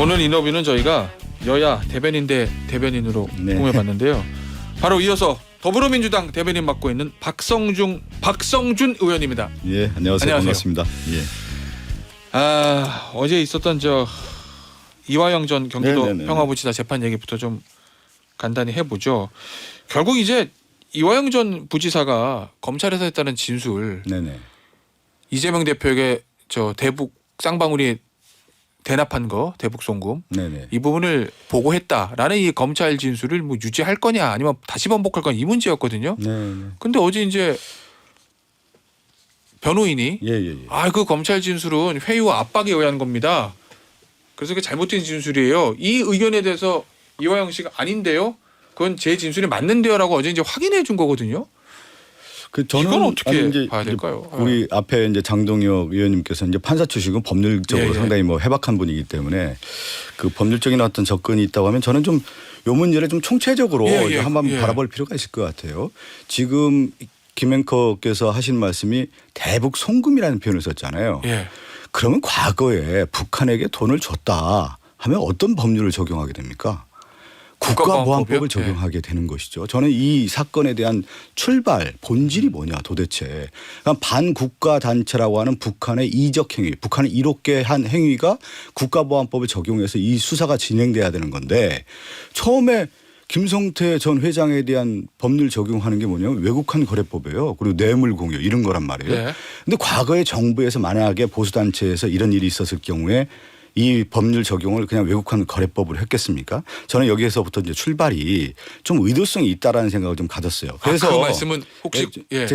오늘 인터뷰는 저희가 여야 대변인 대 대변인으로 꾸며봤는데요. 바로 이어서 더불어민주당 대변인 맡고 있는 박성준 의원입니다. 예, 안녕하세요. 반갑습니다. 예. 어제 있었던 이화영 전 경기도 평화부지사 재판 얘기부터 좀 간단히 해보죠. 결국 이제 이화영 전 부지사가 검찰에서 했다는 진술, 이재명 대표에게 대북 쌍방울이 대납한 거, 대북 송금, 이 부분을 보고했다라는 이 검찰 진술을 뭐 유지할 거냐 아니면 다시 번복할 거냐 이 문제였거든요. 근데 어제 이제 변호인이 그 검찰 진술은 회유와 압박에 의한 겁니다. 그래서 그게 잘못된 진술이에요. 이 의견에 대해서 이화영 씨가 아닌데요. 그건 제 진술이 맞는데요라고 어제 이제 확인해 준 거거든요. 저는 이건 어떻게 봐야 될까요? 우리 앞에 이제 장동혁 의원님께서 이제 판사 출신이고 법률적으로 상당히 뭐 해박한 분이기 때문에 그 법률적인 어떤 접근이 있다고 하면 저는 좀 요 문제를 좀 총체적으로 한번 바라볼 필요가 있을 것 같아요. 지금 김 앵커께서 하신 말씀이 대북 송금이라는 표현을 썼잖아요. 그러면 과거에 북한에게 돈을 줬다 하면 어떤 법률을 적용하게 됩니까? 국가보안법을 적용하게 되는 것이죠. 저는 이 사건에 대한 출발, 본질이 뭐냐 도대체. 그러니까 반국가 단체라고 하는 북한의 이적 행위, 북한이 이롭게 한 행위가 국가보안법을 적용해서 이 수사가 진행돼야 되는 건데 처음에 김성태 전 회장에 대한 법률 적용하는 게 뭐냐면 외국환 거래법이에요. 그리고 뇌물 공여 이런 거란 말이에요. 근데 과거에 정부에서 만약에 보수단체에서 이런 일이 있었을 경우에 이 법률 적용을 그냥 외국환 거래법으로 했겠습니까? 저는 여기에서부터 이제 출발이 좀 의도성이 있다라는 생각을 좀 가졌어요. 그래서 그 말씀은 혹시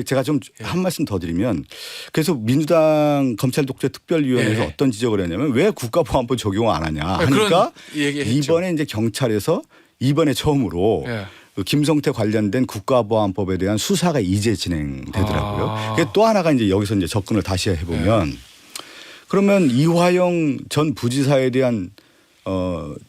제가 좀 한 말씀 더 드리면 그래서 민주당 검찰독재특별위원회에서 어떤 지적을 했냐면 왜 국가보안법 적용을 안 하냐 하니까 이번에 이제 경찰에서 이번에 처음으로 김성태 관련된 국가보안법에 대한 수사가 이제 진행되더라고요. 그게 또 하나가 이제 여기서 이제 접근을 다시 해보면 그러면 이화영 전 부지사에 대한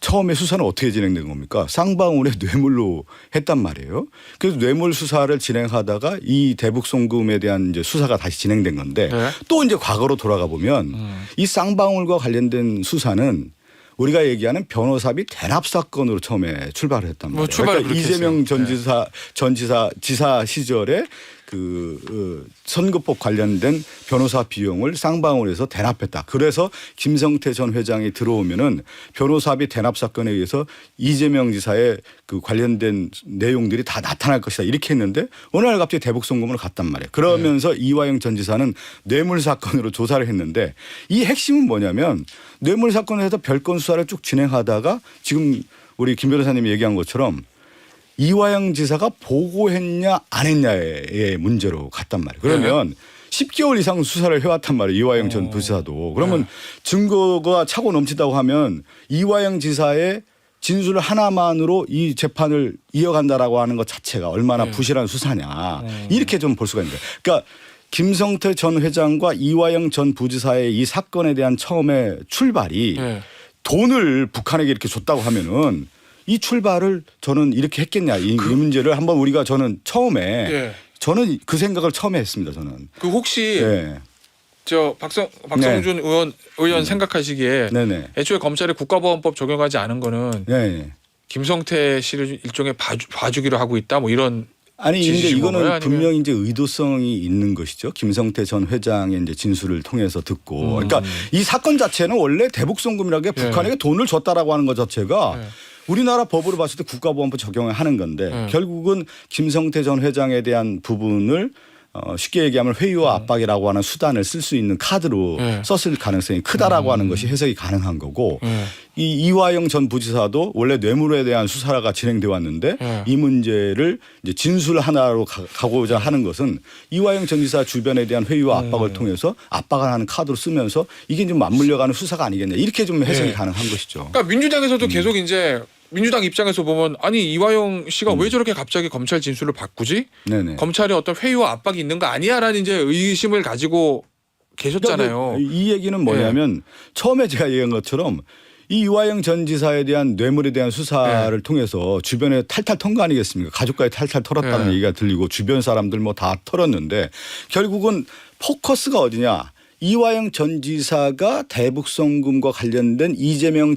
처음에 수사는 어떻게 진행된 겁니까? 쌍방울의 뇌물로 했단 말이에요. 그래서 뇌물 수사를 진행하다가 이 대북 송금에 대한 이제 수사가 다시 진행된 건데 또 이제 과거로 돌아가 보면 이 쌍방울과 관련된 수사는 우리가 얘기하는 변호사비 대납 사건으로 처음에 출발을 했단 말이에요. 그러니까 이재명 지사 시절에 선거법 관련된 변호사 비용을 쌍방울에서 대납했다. 그래서 김성태 전 회장이 들어오면은 변호사비 대납 사건에 의해서 이재명 지사의 그 관련된 내용들이 다 나타날 것이다. 이렇게 했는데 어느 날 갑자기 대북 송금을 갔단 말이에요. 그러면서 이화영 전 지사는 뇌물 사건으로 조사를 했는데 이 핵심은 뭐냐면 뇌물 사건을 해서 별건 수사를 쭉 진행하다가 지금 우리 김 변호사님이 얘기한 것처럼 이화영 지사가 보고했냐 안 했냐의 문제로 갔단 말이에요. 그러면 10개월 이상 수사를 해왔단 말이에요. 이화영 전 부지사도. 그러면 증거가 차고 넘치다고 하면 이화영 지사의 진술 하나만으로 이 재판을 이어간다라고 하는 것 자체가 얼마나 부실한 수사냐. 이렇게 좀 볼 수가 있는데. 그러니까 김성태 전 회장과 이화영 전 부지사의 이 사건에 대한 처음에 출발이 돈을 북한에게 이렇게 줬다고 하면은 이 출발을 저는 이렇게 했겠냐 이 문제를 한번 우리가 저는 처음에 저는 그 생각을 처음에 했습니다. 저는. 혹시 박성준 의원 생각하시기에 애초에 검찰이 국가보안법 적용하지 않은 거는 김성태 씨를 일종의 봐주기로 하고 있다 뭐 이런. 아니 근데 이거는 분명히 이제 의도성이 있는 것이죠. 김성태 전 회장의 이제 진술을 통해서 듣고. 그러니까 이 사건 자체는 원래 대북 송금이라는 게 북한에게 돈을 줬다라고 하는 것 자체가 우리나라 법으로 봤을 때 국가보안법 적용을 하는 건데 결국은 김성태 전 회장에 대한 부분을 쉽게 얘기하면 회유와 압박이라고 하는 수단을 쓸 수 있는 카드로 썼을 가능성이 크다라고 하는 것이 해석이 가능한 거고 이 이화영 전 부지사도 원래 뇌물에 대한 수사가 진행돼 왔는데 이 문제를 이제 진술 하나로 가고자 하는 것은 이화영 전 지사 주변에 대한 회유와 압박을 통해서 압박을 하는 카드로 쓰면서 이게 좀 맞물려가는 수사가 아니겠냐 이렇게 좀 해석이 가능한 것이죠. 그러니까 민주당에서도 계속 이제 민주당 입장에서 보면 아니 이화영 씨가 왜 저렇게 갑자기 검찰 진술을 바꾸지? 검찰에 어떤 회유와 압박이 있는 거 아니야라는 이제 의심을 가지고 계셨잖아요. 그러니까 이 얘기는 뭐냐면 처음에 제가 얘기한 것처럼 이 이화영 전 지사에 대한 뇌물에 대한 수사를 통해서 주변에 탈탈 턴 거 아니겠습니까? 가족까지 탈탈 털었다는 얘기가 들리고 주변 사람들 뭐 다 털었는데 결국은 포커스가 어디냐? 이화영 전 지사가 대북 송금과 관련된 이재명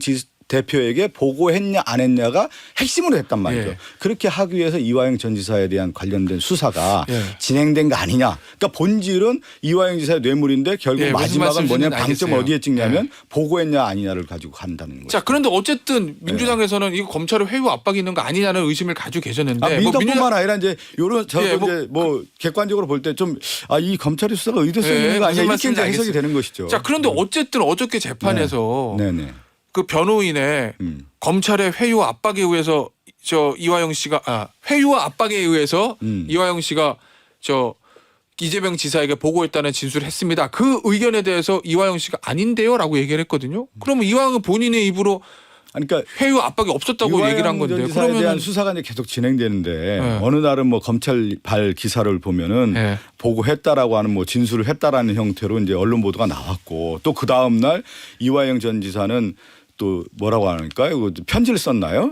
대표에게 보고했냐 안 했냐가 핵심으로 했단 말이죠. 예. 그렇게 하기 위해서 이화영 전 지사에 대한 관련된 수사가 예. 진행된 거 아니냐. 그러니까 본질은 이화영 지사의 뇌물인데 결국 예, 무슨 마지막은 뭐냐면 말씀이신지는 방점 어디에 알겠어요. 찍냐면 예. 보고했냐 아니냐를 가지고 간다는 거죠. 자, 그런데 어쨌든 민주당에서는 이거 검찰의 회유 압박이 있는 거 아니냐는 의심을 가지고 계셨는데 민주당뿐만 아니라 이제 요런 예, 이제 뭐 객관적으로 볼 때 좀 이 검찰의 수사가 의도성 예, 있는 거 아니냐 무슨 이렇게 이제 말씀인지 해석이 되는 것이죠. 자, 그런데 어쨌든 어저께 재판에서 네네. 그 변호인의 검찰의 회유와 압박에 의해서 이화영 씨가 회유와 압박에 의해서 이화영 씨가 이재명 지사에게 보고했다는 진술을 했습니다. 그 의견에 대해서 이화영 씨가 아닌데요라고 얘기를 했거든요. 그러면 이화영은 본인의 입으로 그러니까 회유 압박이 없었다고 얘기를 한 건데 지사에 대한 그러면 수사가 이제 계속 진행되는데 네. 어느 날은 뭐 검찰발 기사를 보면은 네. 보고했다라고 하는 뭐 진술을 했다라는 형태로 이제 언론 보도가 나왔고 또 그 다음 날 이화영 전 지사는 또 뭐라고 하니까요? 편지를 썼나요?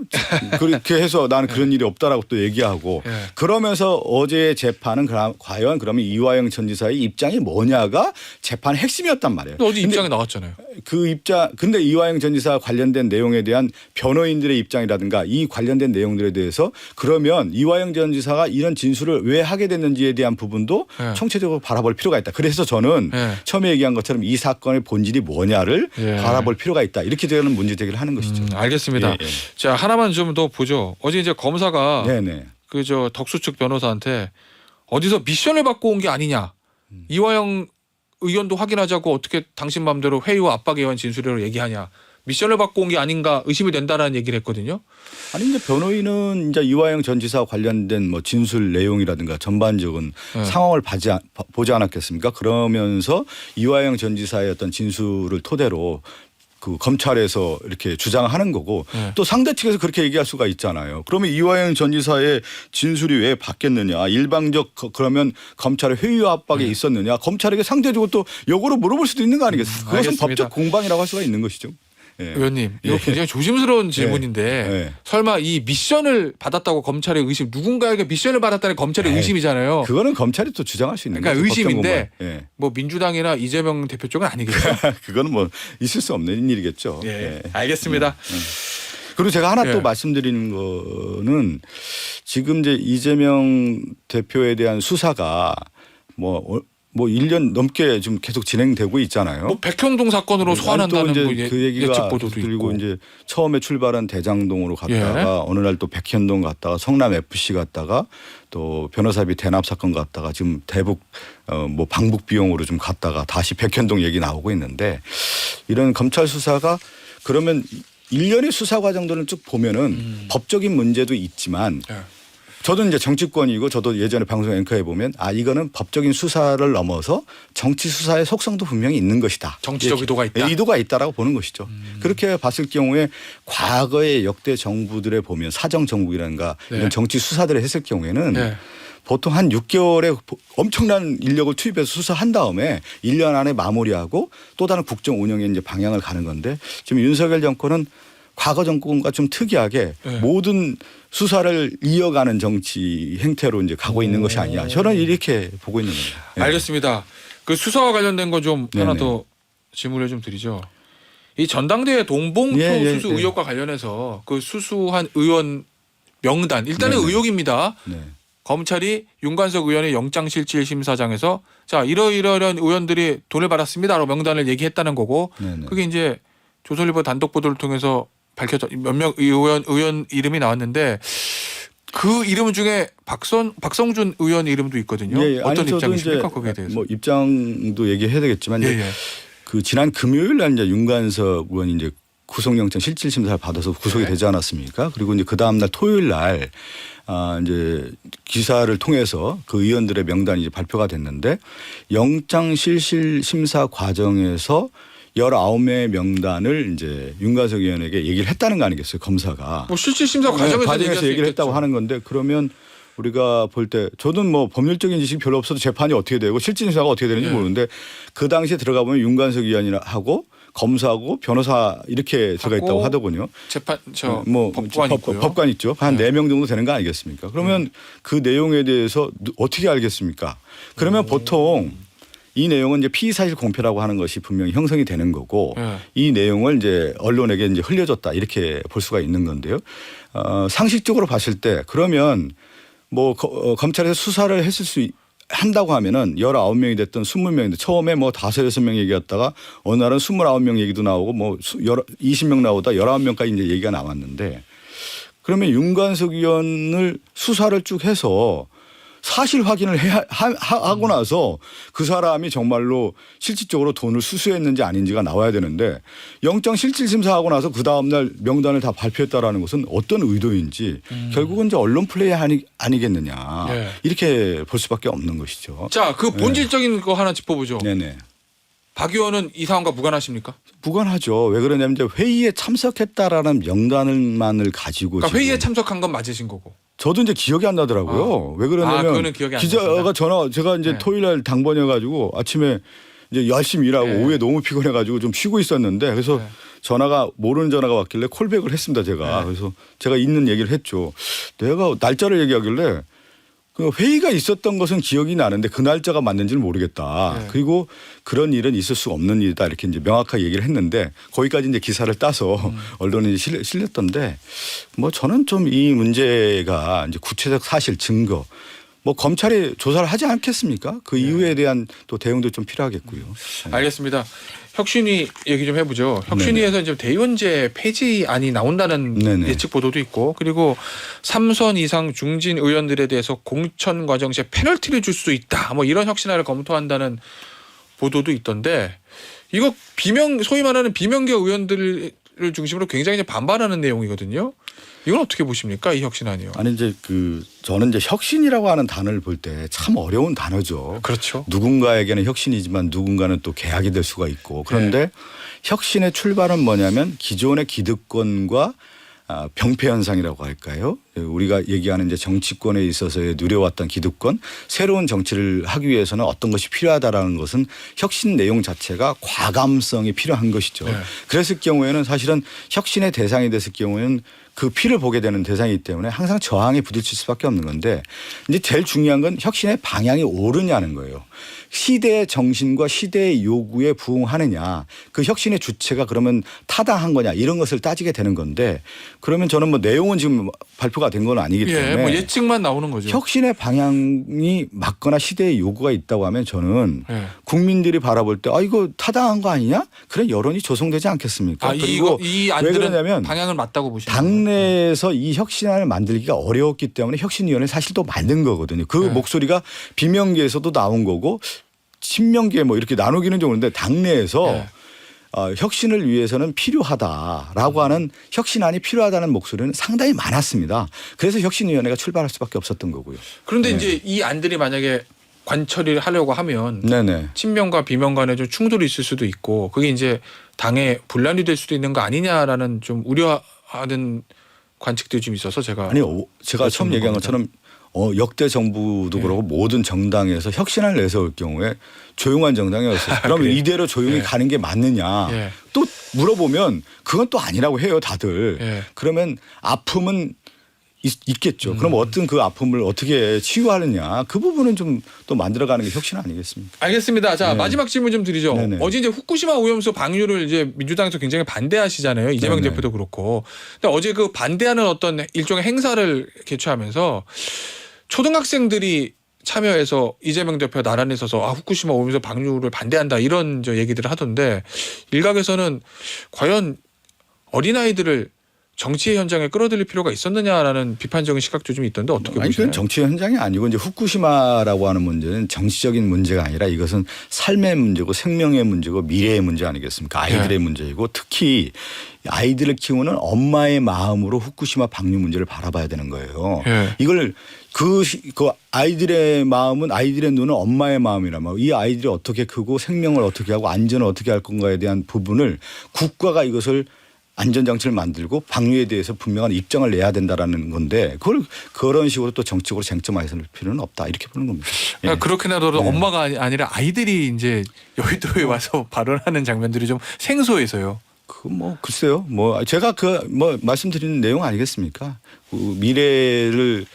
그렇게 해서 나는 그런 일이 없다라고 또 얘기하고 네. 그러면서 어제의 재판은 과연 그러면 이화영 전 지사의 입장이 뭐냐가 재판의 핵심이었단 말이에요. 어제 입장에 나왔잖아요. 근데 이화영 전 지사 관련된 내용에 대한 변호인들의 입장이라든가 이 관련된 내용들에 대해서 그러면 이화영 전 지사가 이런 진술을 왜 하게 됐는지에 대한 부분도 네. 총체적으로 바라볼 필요가 있다. 그래서 저는 네. 처음에 얘기한 것처럼 이 사건의 본질이 뭐냐를 예. 바라볼 필요가 있다. 이렇게 되는 문제 제기를 하는 것이죠. 알겠습니다. 예, 예. 자, 하나만 좀 더 보죠. 어제 이제 검사가 네네. 덕수 측 변호사한테 어디서 미션을 받고 온 게 아니냐. 이화영 의원도 확인하자고 어떻게 당신 마음대로 회유와 압박에 의한 진술으로 얘기하냐. 미션을 받고 온 게 아닌가 의심이 된다라는 얘기를 했거든요. 아니 이제 변호인은 이제 이화영 전 지사와 관련된 뭐 진술 내용이라든가 전반적인 네. 상황을 보지 않았겠습니까? 그러면서 이화영 전 지사의 어떤 진술을 토대로 그 검찰에서 이렇게 주장하는 거고 네. 또 상대 측에서 그렇게 얘기할 수가 있잖아요. 그러면 이화영 전 지사의 진술이 왜 바뀌었느냐. 일방적 그러면 검찰의 회유 압박이 있었느냐. 검찰에게 상대적으로 또 역으로 물어볼 수도 있는 거 아니겠습니까? 그것은 알겠습니다. 법적 공방이라고 할 수가 있는 것이죠. 예. 의원님, 이거 예. 굉장히 조심스러운 질문인데 예. 설마 이 미션을 받았다고 검찰의 의심, 누군가에게 미션을 받았다는 검찰의 에이, 의심이잖아요. 그거는 검찰이 또 주장할 수 있는 그러니까 거죠. 법정 의심인데 공방. 예. 뭐 민주당이나 이재명 대표 쪽은 아니겠죠. 그거는 뭐 있을 수 없는 일이겠죠. 예, 예. 알겠습니다. 그리고 제가 하나 예. 또 말씀드리는 거는 지금 이제 이재명 대표에 대한 수사가 뭐 1년 넘게 좀 계속 진행되고 있잖아요. 뭐 백현동 사건으로 소환한다는 또 뭐 이제 그 얘기가 예측 보도도 들고 있고. 이제 처음에 출발한 대장동으로 갔다가 예. 어느 날 또 백현동 갔다가 성남 FC 갔다가 또 변호사비 대납 사건 갔다가 지금 대북 뭐 방북 비용으로 좀 갔다가 다시 백현동 얘기 나오고 있는데 이런 검찰 수사가 그러면 일련의 수사 과정들을 쭉 보면은 법적인 문제도 있지만 예. 저도 이제 정치권이고 저도 예전에 방송 앵커에 보면 이거는 법적인 수사를 넘어서 정치 수사의 속성도 분명히 있는 것이다. 정치적 의도가 있다. 의도가 있다라고 보는 것이죠. 그렇게 봤을 경우에 과거의 역대 정부들에 보면 사정 정국이라든가 네. 이런 정치 수사들을 했을 경우에는 네. 보통 한 6개월에 엄청난 인력을 투입해서 수사한 다음에 1년 안에 마무리하고 또 다른 국정 운영의 이제 방향을 가는 건데 지금 윤석열 정권은 과거 정권과 좀 특이하게 네. 모든 수사를 이어가는 정치 행태로 이제 가고 있는 것이 아니냐. 저는 이렇게 보고 있는 겁니다. 예. 알겠습니다. 그 수사와 관련된 거 좀 하나 네네. 더 질문을 좀 드리죠. 이 전당대회 동봉투 수수 의혹과 관련해서 그 수수한 의원 명단 일단은 네네. 의혹입니다. 네. 검찰이 윤관석 의원의 영장실질심사장에서 자 이러이러한 의원들이 돈을 받았습니다라고 명단을 얘기했다는 거고 네네. 그게 이제 조선일보 단독 보도를 통해서 밝혀져 몇 명 의원 이름이 나왔는데 그 이름 중에 박성준 의원 이름도 있거든요. 예, 예. 어떤 아니, 저도 입장이십니까 이제 거기에 대해서? 뭐 입장도 얘기해야 되겠지만 예, 이제 예. 그 지난 금요일 날 이제 윤관석 의원이 이제 구속영장 실질심사를 받아서 구속이 네. 되지 않았습니까? 그리고 이제 그 다음 날 토요일 날 이제 기사를 통해서 그 의원들의 명단이 이제 발표가 됐는데 영장 실질심사 과정에서 19명의 명단을 이제 윤관석 의원에게 얘기를 했다는 거 아니겠어요? 검사가. 뭐 실질심사 과정에서 얘기를 했다고 하는 건데 그러면 우리가 볼 때 저는 뭐 법률적인 지식이 별로 없어도 재판이 어떻게 되고 실질심사가 어떻게 되는지 예. 모르는데 그 당시에 들어가 보면 윤관석 의원이하고 검사하고 변호사 이렇게 들어가 있다고 하더군요. 재판 법관 있고요. 법관 있죠. 한 네. 4명 정도 되는 거 아니겠습니까? 그러면 그 내용에 대해서 어떻게 알겠습니까? 그러면 보통 이 내용은 이제 피의 사실 공표라고 하는 것이 분명히 형성이 되는 거고 이 내용을 이제 언론에게 이제 흘려줬다 이렇게 볼 수가 있는 건데요. 상식적으로 봤을 때 그러면 뭐 검찰에서 수사를 했을 수 한다고 하면은 19명이 됐든 20명이 처음에 뭐 5, 6명 얘기였다가 어느 날은 29명 얘기도 나오고 뭐 20명 나오다 19명까지 이제 얘기가 나왔는데 그러면 윤관석 의원을 수사를 쭉 해서 사실 확인을 하고 나서 그 사람이 정말로 실질적으로 돈을 수수했는지 아닌지가 나와야 되는데 영장 실질심사하고 나서 그 다음날 명단을 다 발표했다라는 것은 어떤 의도인지 결국은 이제 언론 플레이 아니겠느냐 네. 이렇게 볼 수밖에 없는 것이죠. 자, 그 본질적인 거 하나 짚어보죠. 네네. 박 의원은 이 사안과 무관하십니까? 무관하죠. 왜 그러냐면 이제 회의에 참석했다라는 명단만을 가지고 그러니까 지금 회의에 참석한 건 맞으신 거고. 저도 이제 기억이 안 나더라고요. 왜 그러냐면 그거는 기억이 안 기자가 제가 이제 네. 토요일 날 당번이어가지고 아침에 이제 열심히 일하고 네. 오후에 너무 피곤해가지고 좀 쉬고 있었는데 그래서 전화가 모르는 전화가 왔길래 콜백을 했습니다 제가. 그래서 제가 있는 얘기를 했죠. 내가 날짜를 얘기하길래 그 회의가 있었던 것은 기억이 나는데 그 날짜가 맞는지는 모르겠다. 그리고 그런 일은 있을 수 없는 일이다 이렇게 이제 명확하게 얘기를 했는데 거기까지 이제 기사를 따서 언론에 실렸던데 뭐 저는 좀 이 문제가 이제 구체적 사실 증거 뭐 검찰이 조사를 하지 않겠습니까? 그 이유에 대한 또 대응도 좀 필요하겠고요. 알겠습니다. 혁신위 얘기 좀 해보죠. 혁신위에서 이제 대의원제 폐지안이 나온다는 예측 보도도 있고 그리고 3선 이상 중진 의원들에 대해서 공천 과정 시에 페널티를 줄 수 있다. 뭐 이런 혁신안을 검토한다는 보도도 있던데 이거 소위 말하는 비명계 의원들을 중심으로 굉장히 반발하는 내용이거든요. 이건 어떻게 보십니까? 이 혁신안이요. 아니 이제 저는 이제 혁신이라고 하는 단어를 볼 때 참 어려운 단어죠. 그렇죠. 누군가에게는 혁신이지만 누군가는 또 계약이 될 수가 있고 그런데 혁신의 출발은 뭐냐면 기존의 기득권과 병폐 현상이라고 할까요? 우리가 얘기하는 이제 정치권에 있어서의 누려왔던 기득권, 새로운 정치를 하기 위해서는 어떤 것이 필요하다라는 것은 혁신 내용 자체가 과감성이 필요한 것이죠. 그랬을 경우에는 사실은 혁신의 대상이 됐을 경우에는 그 피를 보게 되는 대상이기 때문에 항상 저항에 부딪힐 수밖에 없는 건데 이제 제일 중요한 건 혁신의 방향이 옳으냐는 거예요. 시대의 정신과 시대의 요구에 부응하느냐 그 혁신의 주체가 그러면 타당한 거냐 이런 것을 따지게 되는 건데 그러면 저는 뭐 내용은 지금 발표가 된 건 아니기 때문에 뭐 예측만 나오는 거죠. 혁신의 방향이 맞거나 시대의 요구가 있다고 하면 저는 국민들이 바라볼 때 이거 타당한 거 아니냐? 그런 여론이 조성되지 않겠습니까? 그리고 이 왜 그러냐면 방향을 맞다고 보시는 당내에서 이 혁신안을 만들기가 어려웠기 때문에 혁신위원회 사실 또 만든 거거든요. 그 목소리가 비명계에서도 나온 거고 친명계 뭐 이렇게 나누기는 좀 그런데 당내에서 혁신을 위해서는 필요하다라고 하는 혁신안이 필요하다는 목소리는 상당히 많았습니다. 그래서 혁신위원회가 출발할 수밖에 없었던 거고요. 그런데 이제 이 안들이 만약에 관철을 하려고 하면 친명과 비명 간에 좀 충돌이 있을 수도 있고 그게 이제 당의 분란이 될 수도 있는 거 아니냐라는 좀 우려하는 관측들이 좀 있어서 제가 처음 얘기한 것처럼 역대 정부도 그렇고 모든 정당에서 혁신안을 내세울 경우에 조용한 정당이었어요. 그러면 이대로 조용히 가는 게 맞느냐. 또 물어보면 그건 또 아니라고 해요 다들. 그러면 아픔은 있겠죠. 그럼 어떤 그 아픔을 어떻게 치유하느냐 그 부분은 좀 또 만들어가는 게 혁신 아니겠습니까? 알겠습니다. 자 마지막 질문 좀 드리죠. 어제 이제 후쿠시마 오염수 방류를 이제 민주당에서 굉장히 반대하시잖아요. 이재명 대표도 그렇고. 근데 어제 그 반대하는 어떤 일종의 행사를 개최하면서 초등학생들이 참여해서 이재명 대표 나란히 서서 후쿠시마 오염수 방류를 반대한다 이런 얘기들을 하던데 일각에서는 과연 어린아이들을 정치 현장에 끌어들일 필요가 있었느냐라는 비판적인 시각도 좀 있던데 어떻게 보시나요? 이건 정치 현장이 아니고 이제 후쿠시마라고 하는 문제는 정치적인 문제가 아니라 이것은 삶의 문제고 생명의 문제고 미래의 문제 아니겠습니까? 아이들의 문제이고 특히 아이들을 키우는 엄마의 마음으로 후쿠시마 방류 문제를 바라봐야 되는 거예요. 이걸 그 아이들의 마음은 아이들의 눈은 엄마의 마음이라면 이 아이들이 어떻게 크고 생명을 어떻게 하고 안전을 어떻게 할 건가에 대한 부분을 국가가 이것을 안전장치를 만들고 방류에 대해서 분명한 입장을 내야 된다라는 건데 그걸 그런 식으로 또 정치적으로 쟁점화해서 필요는 없다 이렇게 보는 겁니다. 그렇긴 하더라도 엄마가 아니라 아이들이 이제 여의도에 와서 발언하는 장면들이 좀 생소해서요. 글쎄요. 제가 말씀드리는 내용 아니겠습니까? 미래를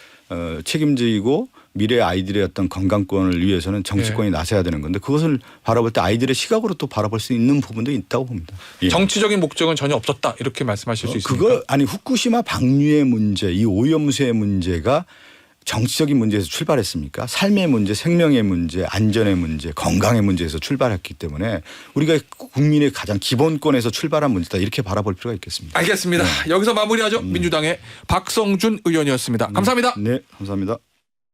책임지고 미래 아이들의 어떤 건강권을 위해서는 정치권이 나서야 되는 건데 그것을 바라볼 때 아이들의 시각으로 또 바라볼 수 있는 부분도 있다고 봅니다. 예. 정치적인 목적은 전혀 없었다 이렇게 말씀하실 수 있습니까? 그거 아니 후쿠시마 방류의 문제, 이 오염수의 문제가 정치적인 문제에서 출발했습니까? 삶의 문제, 생명의 문제, 안전의 문제, 건강의 문제에서 출발했기 때문에 우리가 국민의 가장 기본권에서 출발한 문제다 이렇게 바라볼 필요가 있겠습니다. 알겠습니다. 여기서 마무리하죠. 민주당의 박성준 의원이었습니다. 감사합니다. 네, 감사합니다.